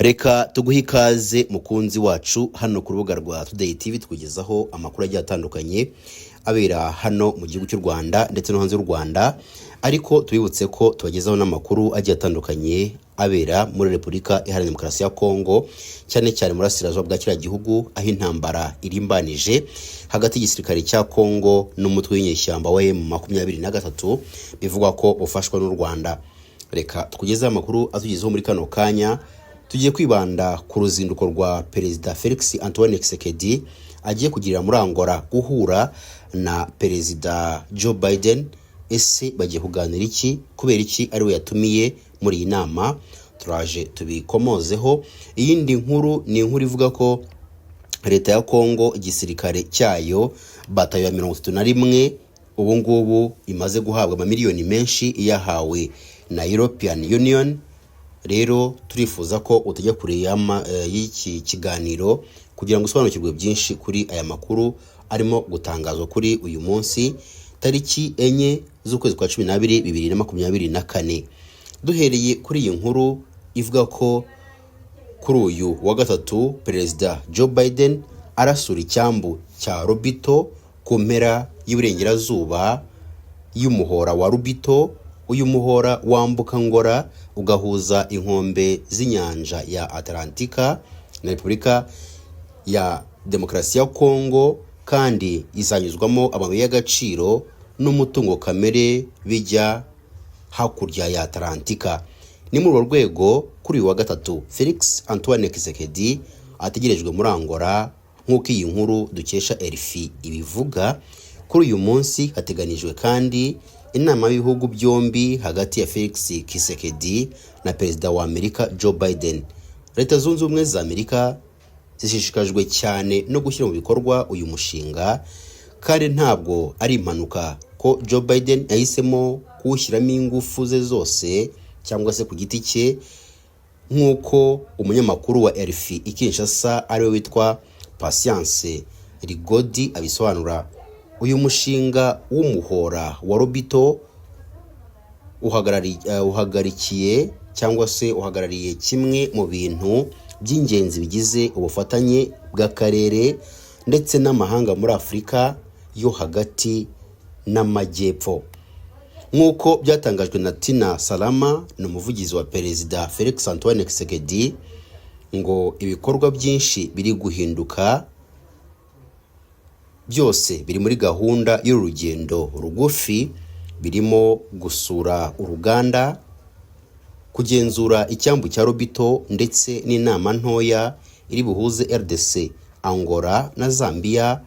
Reka tuguhe ikaze mukunzi wacu hano ku rubuga rwa Today TV tukugezaho amakuru agiye atandukanye abera hano mu gihugu cy'u Rwanda ndetse no hanze y'u Rwanda, ariko tubibutse ko tubagezaho n'amakuru agiye atandukanye abera muri Repubulika Iharanira Demokarasi ya Kongo, cyane cyane muri Asirazuba bwa kiriya gihugu aho intambara irimbanije hagati y'igisirikare cya Kongo n'umutwe w'inyeshyamba wa M23 bivugwa ko ufashwa n'u Rwanda. Reka tukugezeho amakuru atugezeho muri kano kanya. Tugiye kwibanda ku ruzinduko rwa Perezida Felix Antoine Tshisekedi agiye kugirira muri Angola guhura na Perezida Joe Biden. Ese bagiye kuganira iki? Kubera iki ari we yatumiye muri iyi nama? Turaje tubikomozeho. Iyindi nkuru ni inkuru ivuga ko leta ya Kongo igisirikare cyayo batayo ya 31 ubu ngubu imaze guhabwa amamiliyoni menshi iyahawe na European Union. Rero turifuza ko utajya kure y'iki kiganiro kugira ngo usobanukirwe byinshi kuri aya makuru arimo gutangazwa kuri uyu munsi tariki 4 z'ukwezi kwa 12 2024. Duhereye kuri iyi nkuru ivuga ko kuri uyu wa gatatu Perezida Joe Biden arasura icyambu cya Lobito ku mpera y'Iburengerazuba y'umuhora wa Lobito. Uyu muhora wambuka Angola ugahuza inkombe z'inyanja ya Atlantika na Repubulika ya Demokarasi ya Kongo, kandi izanyuzwamo amabuye y'agaciro n'umutungo kamere bijya hakurya ya Atlantika. Ni muri urwo rwego kuri uyu wa gatatu Felix Antoine Tshisekedi ategerejwe muri Angola nk'uko iyi nkuru dukesha RFI ibivuga. Kuri uyu munsi hateganijwe kandi inama y'ibihugu byombi hagati ya Felix Tshisekedi na Perezida wa Amerika Joe Biden. Leta Zunze Ubumwe za Amerika zishishikajwe cyane no gushyira mu bikorwa uyu mushinga, kandi ntabwo ari impanuka ko Joe Biden yahisemo kuwushyiramo ingufu ze zose cyangwa se ku giti cye, nk'uko umunyamakuru wa RFI i Kinshasa ariwe witwa Patience Rigodi abisobanura. Uyu mushinga w'umuhora wa Lobito uhagarikiye cyangwa se uhagarariye kimwe mu bintu by'ingenzi bigize ubufatanye bw'akarere ndetse n'amahanga muri Afurika yo hagati n'amajyepfo. Nk'uko byatangajwe na Tina Salama, ni umuvugizi wa Perezida Felix Antoine Tshisekedi, ngo ibikorwa byinshi biri guhinduka, byose biri muri gahunda y'urugendo rugufi, birimo gusura uruganda, kugenzura icyambu cya Lobito ndetse n'inama ntoya iri buhuze RDC, Angola na Zambia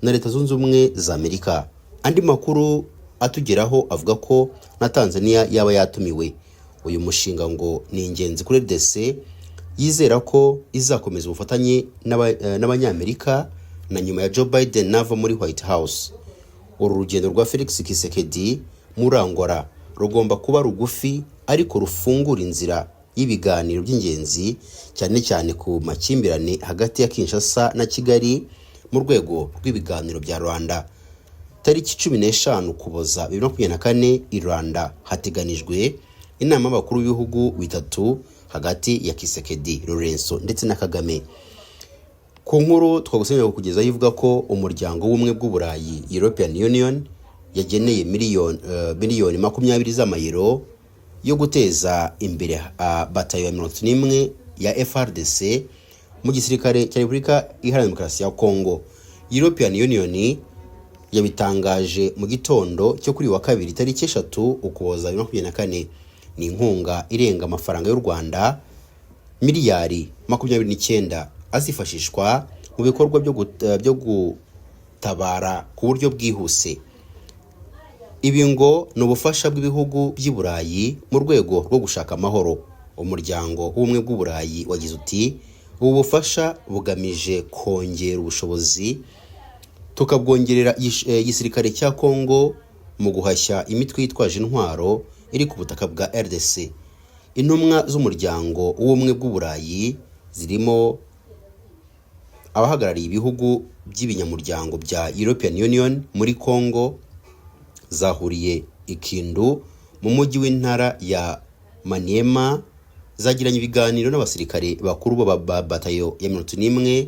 na Leta Zunze Ubumwe za Amerika. Andi makuru atugeraho avuga ko na Tanzania yaba yatumiwe. Uyu mushinga ngo ni ingenzi kuri RDC, yizera ko izakomeza ubufatanye n'abanyamerika na nyuma ya Joe Biden nava muri White House. Uru rugendo rwa Felix Tshisekedi muri Angola rugomba kuba rugufi ariko rufungura inzira y'ibiganiro by'ingenzi, cyane cyane ku makimbirane hagati ya Kinshasa na Kigali mu rwego rw'ibiganiro bya Rwanda. Tariki 15 Ukuboza 2024 i Rwanda hateganijwe inama y'abakuru b'ibihugu bitatu hagati ya Tshisekedi, Lorenzo ndetse na Kagame. Ku nkuru twagusemera kugezaho ivuga ko umuryango w'ubumwe bw'Uburayi European Union yageneye miliyoni 20 z'amayero yo guteza imbere batayo ya 31 ya FARDC mu gisirikare cya Repubulika Iharanira Demokarasi ya Kongo. European Union yabitangaje mu gitondo cyo kuri wa kabiri tariki 3 Ukuboza 2024. Ni inkunga irenga amafaranga y'u Rwanda miliyari 29 azifashishwa mu bikorwa byo gutabara ku buryo bwihuse. Ibi ngo ni ubufasha bw'ibihugu by'i Burayi mu rwego rwo gushaka amahoro. Umuryango w'ubumwe bw'Uburayi wagize uti ubu bufasha bugamije kongera ubushobozi tukabwongerera igisirikare cya Kongo mu guhashya imitwe yitwaje intwaro iri ku butaka bwa RDC. Intumwa z'umuryango w'ubumwe bw'Uburayi zirimo abahagarariye ibihugu by'ibinyamuryango bya European Union muri Kongo zahuriye ikindu mu mujyi w'intara ya Maniema zagiranye ibiganiro n'abasirikare bakuru ba batayo ya 101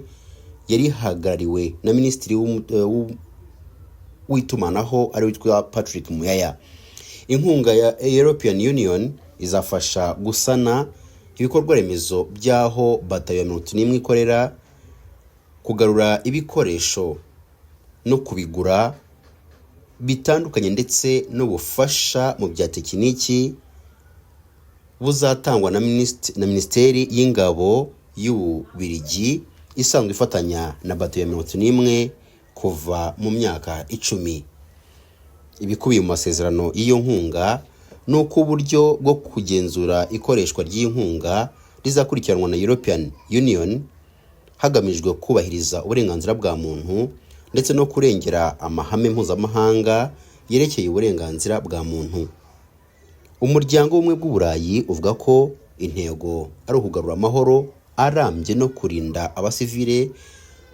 yari ihagarariwe na minisitiri w'itumanaho ari witwa Patrick Muyaya. Inkunga ya European Union izafasha gusana ibikorwa remezo byaho batayo ya 101 ikorera, kugarura ibikoresho no kubigura bitandukanye, ndetse n'ubufasha mu bya tekiniki buzatangwa na Minisiteri y'Ingabo y'Ububiligi isanzwe ifatanya na batayo ya 101 kuva mu myaka 10. Ibikubiye mu masezerano y'iyo nkunga nuko uburyo bwo kugenzura ikoreshwa ry'inkunga rizakurikiranwa na European Union hagamijwe kubahiriza uburenganzira bwa muntu ndetse no kurengera amahame mpuzamahanga yerekeye uburenganzira bwa muntu. Umuryango w'ubumwe bw'Uburayi uvuga ko intego ari ukugarura amahoro arambye no kurinda abasivile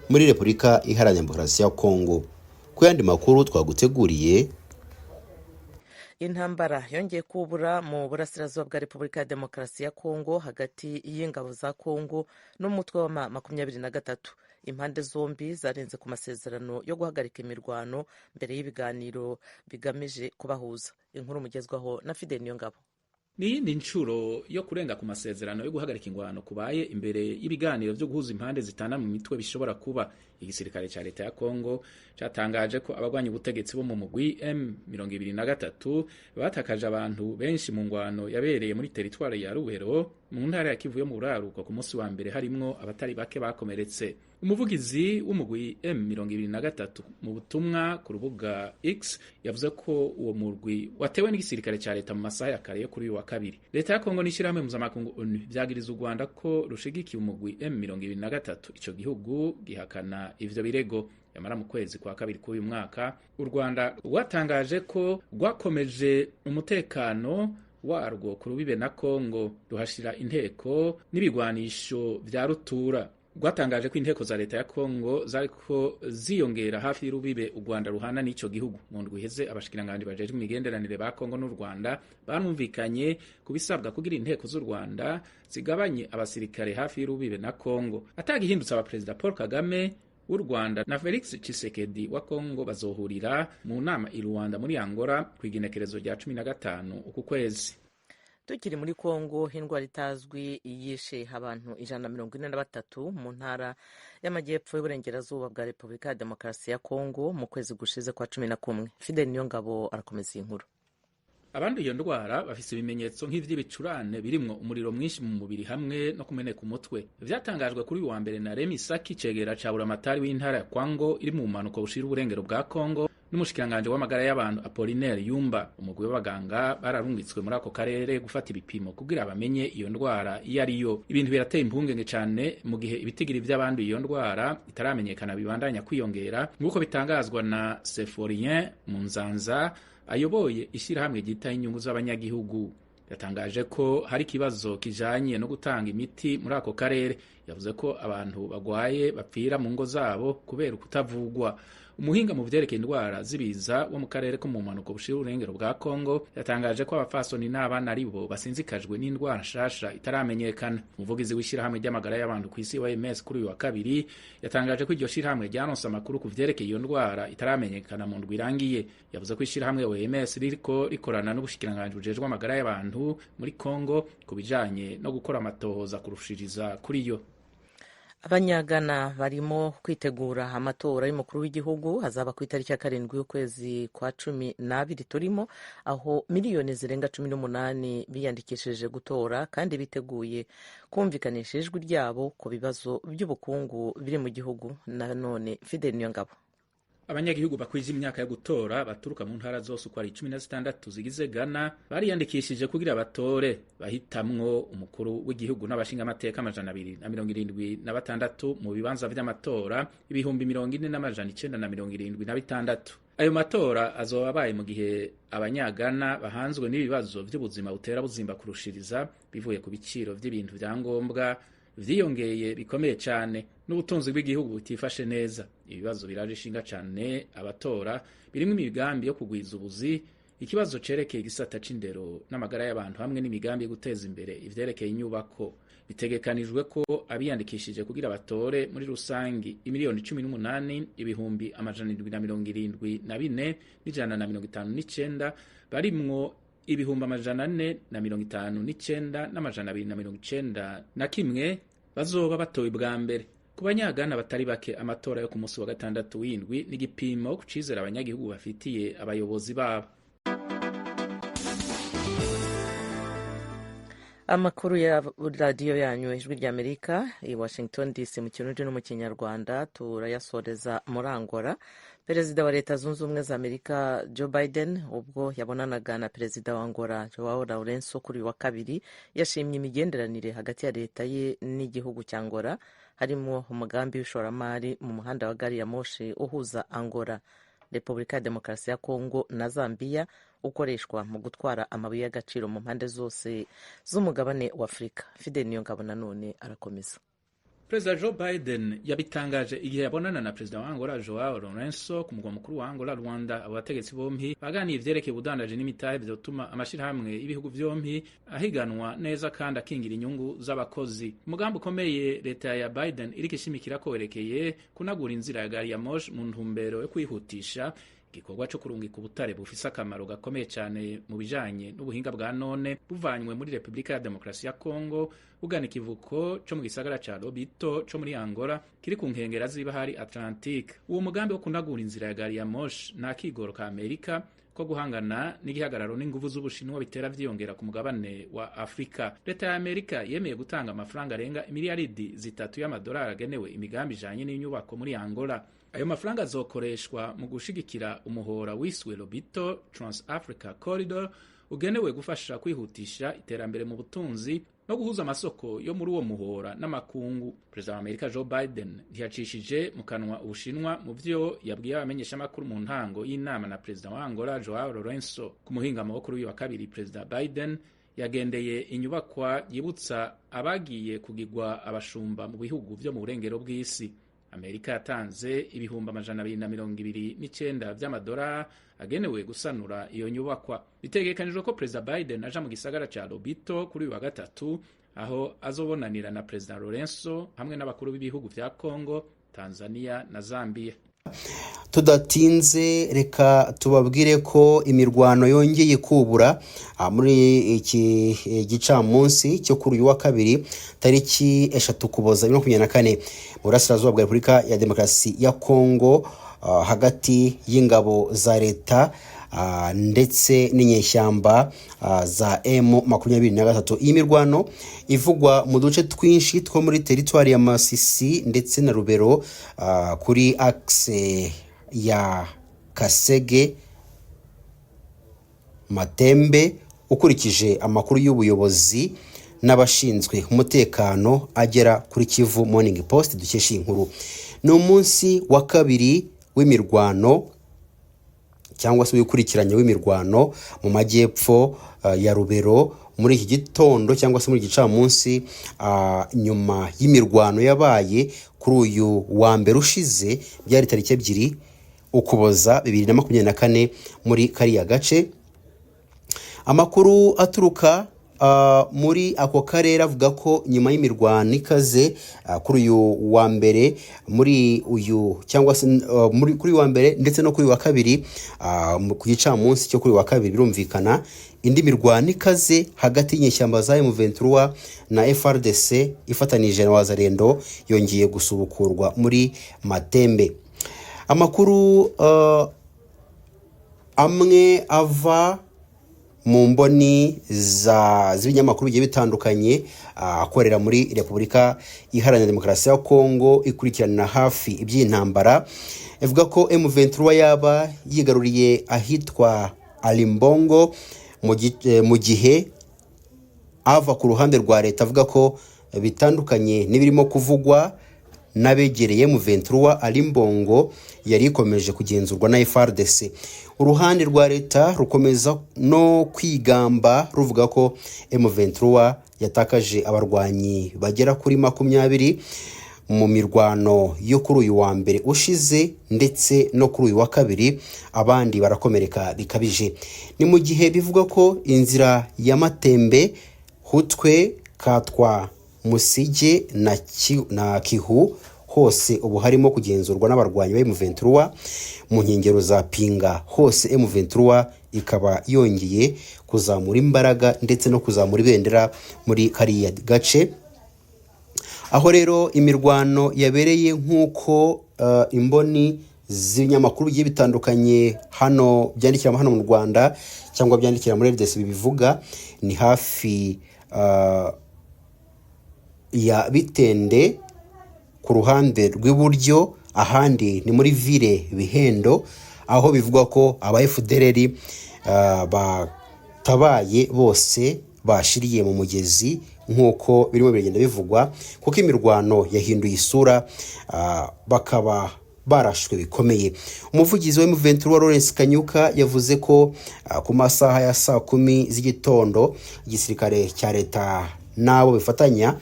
muri Repubulika Iharanira Demokarasi ya Kongo. Ku yandi makuru twaguteguriye, intambara yongeye kubura mu burasirazuba bwa Repubulika ya Demokarasi ya Kongo hagati y'ingabo za Kongo n'umutwe wa M23. Impande zombi zarenze ku masezerano yo guhagarika imirwano mbere y'ibiganiro bigamije kubahuza. Inkuru mugezwaho na Fidel Niyongabo. N'iyindi nshuro yo kurenga ku masezerano yo guhagarika ingwano kubaye imbere y'ibiganiro byo guhuza impande zitana mu mitwe bishobora kuba. Igisirikare ca leta ya Kongo catangaje ko abagwanya ubutegetsi bo mu mugwi M23 batakaje abantu benshi mu ngwano yabereye muri teritware ya Rubero mu ntara ya Kivu yo mu buraruko ku munsi wa mbere, harimwo abatari bake bakomeretse. Umuvugizi w'umugwi M23 mu butumwa ku rubuga X yavuze ko uwo murwi watewe n'igisirikare ca leta mu masaha ya kare yo kuri uyu wa kabiri. Leta ya Kongo n'ishirahamwe mpuzamakungu ONU vyagiriza u Rwanda ko rushigikiye umugwi M23. Ico gihugu gihakana ivyo birego. Yamara mu kwezi kwa kabiri k'uyu mwaka u Rwanda rwatangaje ko rwakomeje umutekano warwo ku rubibe na Kongo ruhashira inteko n'ibigwanisho vya rutura. Rwatangaje ko inteko za leta ya Kongo zariko ziyongera hafi y'urubibe u Rwanda ruhana n'ico gihugu. Mu ndwi iheze abashikiranganje bajejwe imigenderanire ba Kongo n'u Rwanda barumvikanye kubisabwa kugira inteko z'u Rwanda zigabanye abasirikare hafi y'urubibe na Kongo. Atagihindutse abaperezida Paul Kagame w'u Rwanda na Felix Tshisekedi wa Kongo bazohurira mu nama i Rwanda muri Angola ku igenekerezo rya 15 uku kwezi. Tukiri muri Kongo, indwara itazwi yishe abantu 143 mu ntara y'amajyepfo y'uburengerazuba bwa Repubulika ya Demokarasi ya Kongo mu kwezi gushize kwa 11. Fidel Niyongabo arakomeza inkuru. Abandi iyo ndwara bafise ibimenyetso nk'ivy'ibicurane birimwo umuriro mwinshi mu mubiri hamwe no kumeneka umutwe. Vyatangajwe kuri wa mbere na Remi Saki, cegera ca buramatari w'intara ya Kwango iri mu manuko bushira uburengero bwa Kongo, n'umushikiranganje w'amagara y'abantu Apollinaire Yumba. Umugwi w'abaganga bararungitswe muri ako karere gufata ibipimo kugira bamenye iyo ndwara iyo ariyo. Ibintu birateye impungenge cane mu gihe ibitigiri vy'abandi iyo ndwara itaramenyekana bibandanya kwiyongera, nk'uko bitangazwa na Seforien Munzanza ayoboye ishirahamwe ryitaye inyungu z'abanyagihugu. Yatangaje ko hari kibazo kijanye no gutanga imiti muri ako karere. Yavuze ko abantu bagwaye bapfira mu ngo zabo kubera kutavugwa. Umuhinga mu vyerekeye indwara zibiza wo mu karere ko mu manuko bushira urengero bwa Kongo yatangaje ko abafasoni n'abana aribo basinzikajwe n'indwara nshasha itaramenyekana. Umuvugizi w'ishirahamwe ry'amagara y'abantu ku isi OMS kuri uyu wa kabiri yatangaje ko iryo shirahamwe ryanonse amakuru ku vyerekeye iyo ndwara itaramenyekana mu ndwi irangiye. Yavuze ko ishirahamwe OMS ririko rikorana n'ubushikiranganje bujejwe amagara y'abantu muri Kongo ku bijanye no gukora amatohoza kurushiriza kuri yo. Abanyagana barimo kwitegura amatora y'umukuru w'igihugu hazaba ku itariki ya 7 y'ukwezi kwa 12 turimo, aho miliyoni zirenga 18 biyandikishije gutora kandi biteguye kumvikanisha ijwi ryabo ku bibazo by'ubukungu biri mu gihugu. Nanone Fidel Niyongabo. Abanyagihugu bakwije imyaka yo gutora baturuka mu ntara zose uko ari 16 zigize Ghana bariyandikishije kugira batore bahitamwo umukuru w'igihugu n'abashinga amateka 276 mu bibanza vy'amatora 40,976. Ayo matora azoba abaye mu gihe abanyagana bahanzwe n'ibibazo vy'ubuzima butera buzimba kurushiriza bivuye ku biciro vy'ibintu vya ngombwa vyiyongeye bikomeye cyane n'ubutunzi bw'igihugu butifashe neza. Ibibazo biraje ishinga cyane abatora birimo imigambi yo kugwiza ubuzi, ikibazo cerekeye igisata c'indero n'amagara y'abantu hamwe n'imigambi yo guteza imbere ivyerekeye inyubako. Bitegekanijwe ko abiyandikishije kugira batore muri rusangi imiliyoni 18,774,159 barimwo ibihumbi 459,291 bazoba batoye bwa mbere. Ku banyagana batari bake, amatora yo ku munsi wa gatandatu w'indwi n'igipimo ku cizera abanyagihugu bafitiye abayobozi babo. Amakuru ya radiyo yanyu ijwi ry'Amerika i Washington DC mu Kirundi no mu Kinyarwanda turayasoreza muri Angola. Perezida wa Leta Zunze Ubumwe za Amerika Joe Biden ubwo yabonanaga na perezida wa Angola Joao Lourenço kuri wa kabiri yashimye imigenderanire hagati ya leta ye n'igihugu cya Angola, harimo umugambi w'ishoramari mu muhanda wa gari ya moshi uhuza Angola, Repubulika ya Demokarasi ya Kongo na Zambia ukoreshwa mu gutwara amabuye y'agaciro mu mpande zose z'umugabane wa Afurika. Fidel Niyongabo nanone arakomeza. Perezida Joe Biden yabitangaje igihe yabonana na perezida wa Angola Joao Lourenço ku mugwa mukuru wa Angola Rwanda. Abo bategetsi bompi baganiye ivyerekeye ubudandaji n'imitahe vyotuma amashirahamwe y'ibihugu vyompi ahiganwa neza kandi akingira inyungu z'abakozi. Umugambi ukomeye leta ya Biden iriko ishimikira ko werekeye kunagura inzira ya gari ya moshi mu ntumbero yo kwihutisha igikorwa cyo kurungika ubutare bufise akamaro gakomeye cyane mu bijanye n'ubuhinga bwa none buvanywe muri Repubulika ya Demokarasi ya Kongo bugana ikivuko cyo mu gisagara ca Lobito cyo muri Angola kiri ku nkengera z'ibahari Atlantique. Uwo mugambi wo kunagura inzira ya gari ya moshi nta kigoro ka Amerika ko guhangana n'igihagararo n'inguvu z'Ubushinwa bitera vyiyongera ku mugabane wa Afrika. Leta ya Amerika yemeye gutanga amafaranga arenga miliyaridi 3 y'amadolari agenewe imigambi ijanye n'inyubako muri Angola. Ayo mafaranga azokoreshwa mu gushigikira umuhora wiswe Lobito Trans-Africa Corridor ugenewe gufasha kwihutisha iterambere mu butunzi no guhuza amasoko yo muri uwo muhora n'amakungu. Perezida wa Amerika Joe Biden ntiyacishije mu kanwa Ubushinwa mu vyo yabwiye abamenyesha makuru mu ntango y'inama na perezida wa Angola Joao Lourenço. Ku muhingamo wo kuri uyu wa kabiri, Perezida Biden yagendeye inyubakwa yibutsa abagiye kugirwa abashumba mu bihugu vyo mu burengero bw'isi. Amerika yatanze ibihumbi 229 vy'amadolari agenewe gusanura iyo nyubakwa. Bitegekanijwe ko Perezida Biden aja mu gisagara ca Lobito kuri uyu wa gatatu, aho azobonanira na Perezida Lourenço hamwe n'abakuru b'ibihugu vya Kongo, Tanzania na Zambia. Tudatinze reka tubabwire ko imirwano yongeye kubura muri iki gicamunsi cyo kuri uyu wa kabiri tariki 3 Ukuboza 2024 mu burasirazuba bwa Repubulika ya Demokarasi ya Kongo, hagati y'ingabo za leta ndetse n'inyeshyamba za M23. Iyi mirwano ivugwa mu duce twinshi two muri teritwari ya Masisi ndetse na Rubero, kuri axe ya Kasege Matembe, ukurikije amakuru y'ubuyobozi n'abashinzwe umutekano agera kuri Kivu Morning Post dukesha inkuru. Ni umunsi wa kabiri w'imirwano cyangwa se wikurikiranye w'imirwano mu majyepfo ya Rubero muri iki gitondo cyangwa se muri gicamunsi, nyuma y'imirwano yabaye kuri uyu wa mbere ushize, byari tariki 2 Ukuboza 2024 muri kariya gace. Amakuru aturuka muri ako karere avuga ko nyuma y'imirwano ikaze kuri uyu wa mbere muri uyu cyangwa se kuri wa mbere ndetse no kuri wa kabiri, ku gicamunsi cyo kuri wa kabiri birumvikana indi mirwano ikaze hagati y'inyeshyamba za M23 na FRDC ifatanije na Wazalendo yongeye gusubukurwa muri Matembe. Amakuru amwe ava mu mboni z'ibinyamakuru bigiye bitandukanye akorera muri Repubulika Iharanira Demokarasi ya Kongo ikurikirana hafi iby'intambara, ivuga ko M23 yaba yigaruriye ahitwa Alimbongo mu gihe ava ku ruhande rwa leta avuga ko bitandukanye n'ibirimo kuvugwa n'abegereye M23. Alimbongo yari ikomeje kugenzurwa na FRDC. Uruhande rwa leta rukomeza no kwigamba ruvuga ko M23 yatakaje abarwanyi bagera kuri 20 mu mirwano yo kuri uyu wa mbere ushize ndetse no kuri uyu wa kabiri, abandi barakomereka bikabije. Ni mu gihe bivuga ko inzira ya Matembe, Hutwe, Katwa, Musige na Kihu hose ubu harimo kugenzurwa n'abarwanyi ba M23. Mu nkengero za Pinga hose M23 ikaba yongeye kuzamura imbaraga ndetse no kuzamura ibendera muri kariya gace, aho rero imirwano yabereye nk'uko imboni z'ibinyamakuru bigiye bitandukanye hano byandikira hano mu Rwanda cyangwa byandikira muri RDC bibivuga. Ni hafi ya Bitende ku ruhande rw'iburyo, ahandi ni muri ville Bihendo, aho bivugwa ko aba FDLR batabaye bose bashiriye mu mugezi nk'uko birimo biragenda bivugwa, kuko imirwano yahinduye isura, bakaba barashwe bikomeye. Umuvugizi wa M23 Lawrence Kanyuka yavuze ko ku masaha ya saa 10 z'igitondo igisirikare cya leta nabo bifatanya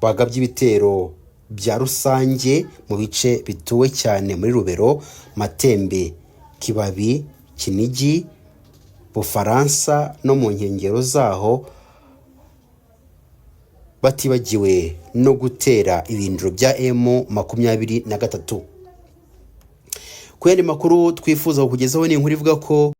bagabye ibitero bya rusange mu bice bituwe cyane muri Rubero, Matembe, Kibabi, Kinigi, Bufaransa no mu nkengero zaho, batibagiwe no gutera ibindiro bya M23. Ku yandi makuru twifuza kukugezaho ni inkuru ivuga ko